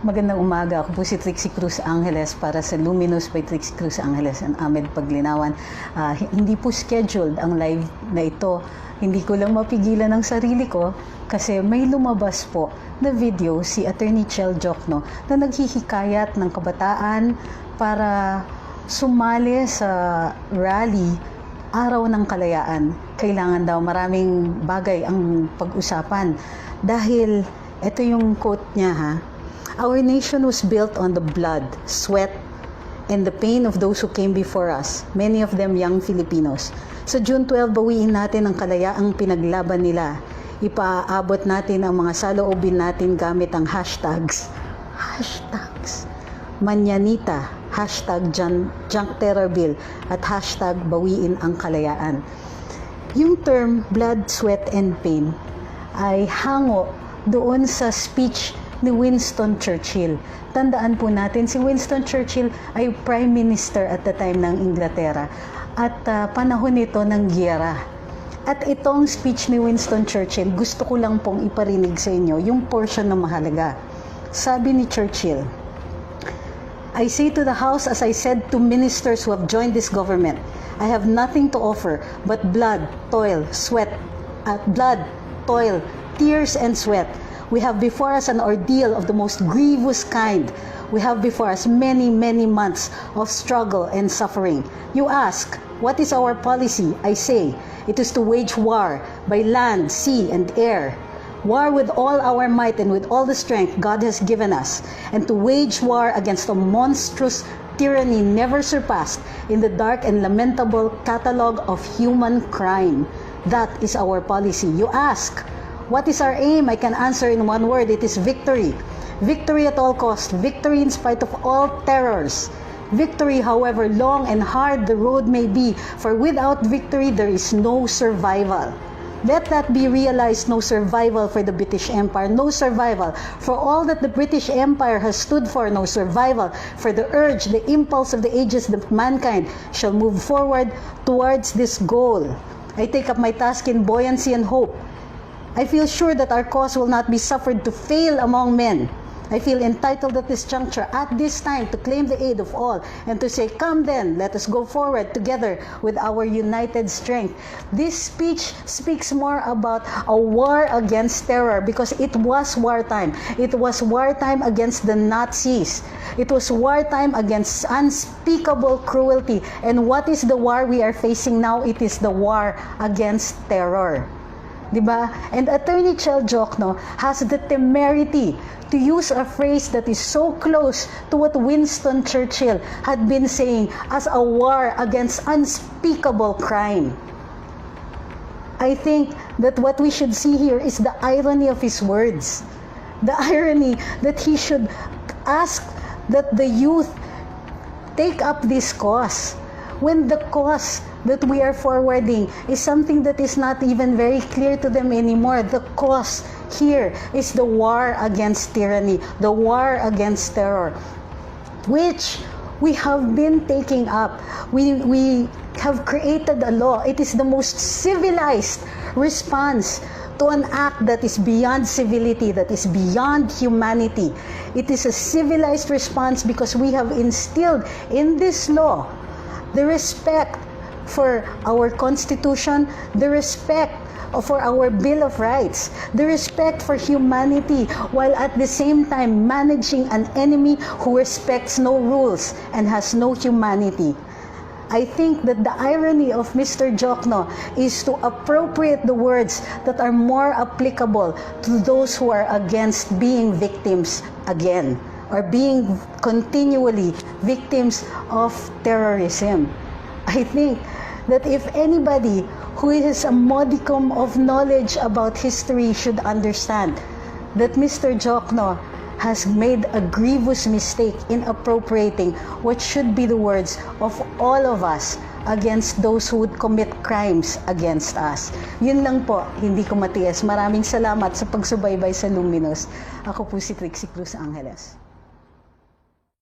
Magandang umaga. Ako po si Trixie Cruz Angeles para sa Luminous by Trixie Cruz Angeles and Ahmed Paglinawan. Hindi po scheduled ang live na ito. Hindi ko lang mapigilan ang sarili ko kasi may lumabas po na video si Atty. Chel Diokno na naghihikayat ng kabataan para sumali sa rally Araw ng Kalayaan. Kailangan daw maraming bagay ang pag-usapan dahil ito yung quote niya ha. Our nation was built on the blood, sweat, and the pain of those who came before us, many of them young Filipinos. Sa June 12, bawiin natin ang kalayaang pinaglaban nila. Ipaaabot natin ang mga saloobin natin gamit ang hashtags. Manyanita, hashtag Junk Terror Bill, at hashtag bawiin ang kalayaan. Yung term blood, sweat, and pain ay hango doon sa speech ni Winston Churchill. Tandaan po natin, si Winston Churchill ay Prime Minister at the time ng Inglaterra at panahon nito ng giyera. At itong speech ni Winston Churchill, gusto ko lang pong iparinig sa inyo yung portion na mahalaga. Sabi ni Churchill, I say to the House as I said to ministers who have joined this government, I have nothing to offer but blood, toil, tears and sweat. We have before us an ordeal of the most grievous kind. We have before us many, many months of struggle and suffering. You ask, what is our policy? I say, it is to wage war by land, sea, and air. War with all our might and with all the strength God has given us, and to wage war against a monstrous tyranny never surpassed in the dark and lamentable catalogue of human crime. That is our policy. You ask, what is our aim? I can answer in one word. It is victory. Victory at all costs. Victory in spite of all terrors. Victory, however long and hard the road may be, for without victory there is no survival. Let that be realized, no survival for the British Empire, no survival for all that the British Empire has stood for, no survival for the urge, the impulse of the ages that mankind shall move forward towards this goal. I take up my task in buoyancy and hope. I feel sure that our cause will not be suffered to fail among men. I feel entitled at this juncture, at this time, to claim the aid of all and to say, come then, let us go forward together with our united strength. This speech speaks more about a war against terror because it was wartime. It was wartime against the Nazis. It was wartime against unspeakable cruelty. And what is the war we are facing now? It is the war against terror. Diba? And Atty. Chel Diokno has the temerity to use a phrase that is so close to what Winston Churchill had been saying as a war against unspeakable crime. I think that what we should see here is the irony of his words. The irony that he should ask that the youth take up this cause when the cause that we are forwarding is something that is not even very clear to them anymore. The cause here is the war against tyranny, the war against terror, which we have been taking up. We have created a law. It is the most civilized response to an act that is beyond civility, that is beyond humanity. It is a civilized response because we have instilled in this law the respect for our Constitution, the respect for our Bill of Rights, the respect for humanity, while at the same time managing an enemy who respects no rules and has no humanity. I think that the irony of Mr. Diokno is to appropriate the words that are more applicable to those who are against being victims again, or being continually victims of terrorism. I think that if anybody who has a modicum of knowledge about history should understand that Mr. Diokno has made a grievous mistake in appropriating what should be the words of all of us against those who would commit crimes against us. Yun lang po, hindi ko matiis. Maraming salamat sa pagsubaybay sa Luminous. Ako po si Trixie Cruz Angeles.